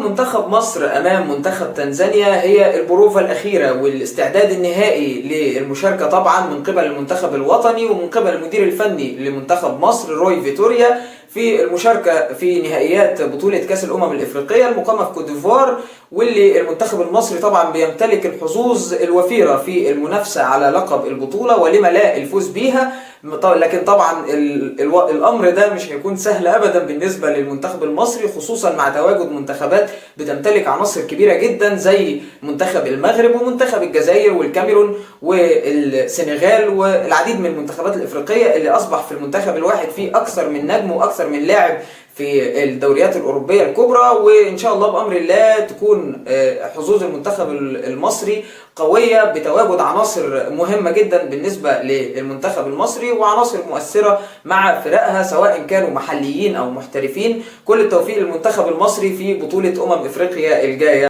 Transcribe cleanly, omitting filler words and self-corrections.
منتخب مصر أمام منتخب تنزانيا هي البروفة الأخيرة والاستعداد النهائي للمشاركة طبعا من قبل المنتخب الوطني ومن قبل المدير الفني لمنتخب مصر روي فيتوريا في المشاركة في نهائيات بطولة كأس الأمم الإفريقية المقامة في كوت ديفوار، واللي المنتخب المصري طبعا بيمتلك الحظوظ الوفيرة في المنافسة على لقب البطولة ولما لا الفوز بيها. لكن طبعا الامر ده مش هيكون سهل ابدا بالنسبه للمنتخب المصري، خصوصا مع تواجد منتخبات بتمتلك عناصر كبيره جدا زي منتخب المغرب ومنتخب الجزائر والكاميرون والسنغال والعديد من المنتخبات الافريقيه اللي اصبح في المنتخب الواحد فيه اكثر من نجم واكثر من لاعب في الدوريات الأوروبية الكبرى. وإن شاء الله بأمر الله تكون حظوظ المنتخب المصري قوية بتواجد عناصر مهمة جدا بالنسبة للمنتخب المصري وعناصر مؤثرة مع فرقها سواء كانوا محليين أو محترفين. كل التوفيق للمنتخب المصري في بطولة أمم إفريقيا الجاية.